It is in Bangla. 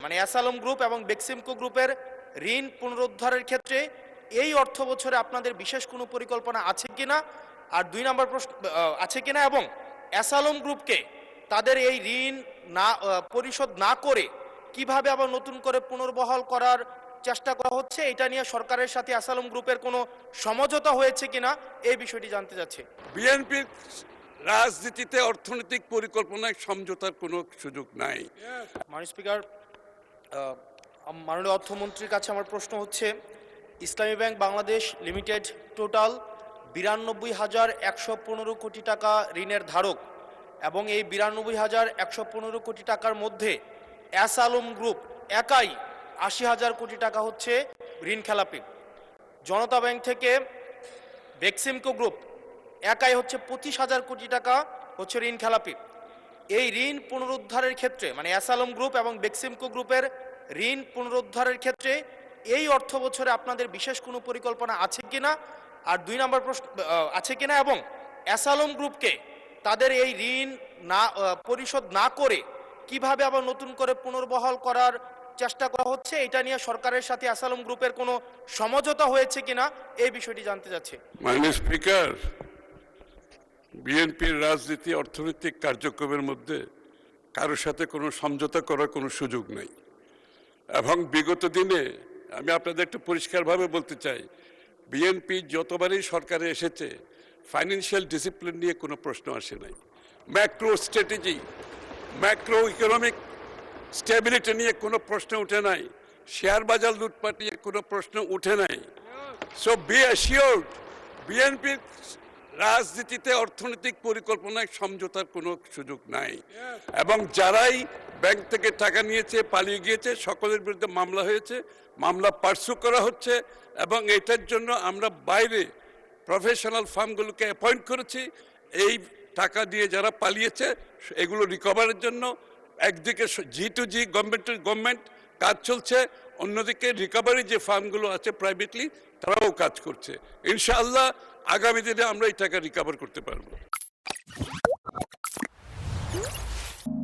মানে অ্যাসালম গ্রুপ এবং বেক্সিমকো গ্রুপের ঋণ পুনরুদ্ধারের ক্ষেত্রে এই অর্থ বছরে আপনাদের বিশেষ কোনো পরিকল্পনা আছে কিনা, আর 2 নম্বর প্রশ্ন আছে কিনা, এবং অ্যাসালম গ্রুপকে তাদের এই ঋণ না পরিশোধ না করে কিভাবে আবার নতুন করে পুনর্বহাল করার চেষ্টা করা হচ্ছে, এটা নিয়ে সরকারের সাথে অ্যাসালম গ্রুপের কোনো সমঝোতা হয়েছে কিনা এই বিষয়টি জানতে চাচ্ছি। বিএনপির রাজনীতিতে অর্থনৈতিক পরিকল্পনায় সমঝোতার কোনো সুযোগ নাই। মাননীয় স্পিকার, মাননীয় অর্থমন্ত্রীর কাছে আমার প্রশ্ন হচ্ছে, ইসলামী ব্যাংক বাংলাদেশ লিমিটেড টোটাল 92,115 কোটি টাকা ঋণের ধারক, এবং এই 92,115 কোটি টাকার মধ্যে অ্যাসালম গ্রুপ একাই 80,000 কোটি টাকা হচ্ছে ঋণ খেলাপি। জনতা ব্যাংক থেকে বেক্সিমকো গ্রুপ একাই হচ্ছে 25,000 কোটি টাকা হচ্ছে ঋণ খেলাপি। এই ঋণ পুনরুদ্ধারের ক্ষেত্রে মানে অ্যাসালম গ্রুপ এবং বেক্সিমকো গ্রুপের ঋণ পুনরুদ্ধারের ক্ষেত্রে এই অর্থ বছরে আপনাদের বিশেষ কোনো পরিকল্পনা আছে কিনা, আর 2 নম্বর প্রশ্ন আছে কিনা, এবং অ্যাসালম গ্রুপকে তাদের এই ঋণ না পরিশোধ না করে কিভাবে আবার নতুন করে পুনর্বহাল করার চেষ্টা করা হচ্ছে, এটা নিয়ে সরকারের সাথে অ্যাসালম গ্রুপের কোনো সমঝোতা হয়েছে কিনা এই বিষয়টি জানতে চাচ্ছি। মাননীয় স্পিকার, বিএনপির রাজনীতি অর্থনৈতিক কার্যক্রমের মধ্যে কারোর সাথে কোনো সমঝোতা করার কোনো সুযোগ নেই। এবং বিগত দিনে আমি আপনাদের একটু পরিষ্কারভাবে বলতে চাই, বিএনপি যতবারই সরকারে এসেছে ফাইন্যান্সিয়াল ডিসিপ্লিন নিয়ে কোনো প্রশ্ন আসে নাই। Macro strategy, macro economic stability নিয়ে কোনো প্রশ্ন উঠে নাই। শেয়ার বাজার লুটপাট নিয়ে কোনো প্রশ্ন উঠে নাই। সো বি অ্যাসিওরড, বিএনপির রাজনীতিতে অর্থনৈতিক পরিকল্পনায় সমঝোতার কোনো সুযোগ নাই। এবং যারাই ব্যাংক থেকে টাকা নিয়েছে, পালিয়ে গিয়েছে, সকলের বিরুদ্ধে মামলা হয়েছে, মামলা পার্সু করা হচ্ছে, এবং এটার জন্য আমরা বাইরে প্রফেশনাল ফার্মগুলোকে অ্যাপয়েন্ট করেছি। এই টাকা দিয়ে যারা পালিয়েছে এগুলো রিকভারের জন্য একদিকে G2G গভর্নমেন্ট কাজ চলছে, অন্যদিকে রিকভারি যে ফার্মগুলো আছে প্রাইভেটলি তারাও কাজ করছে। ইনশাআল্লাহ আগামী দিনে আমরা এই টাকা রিকভার করতে পারবো।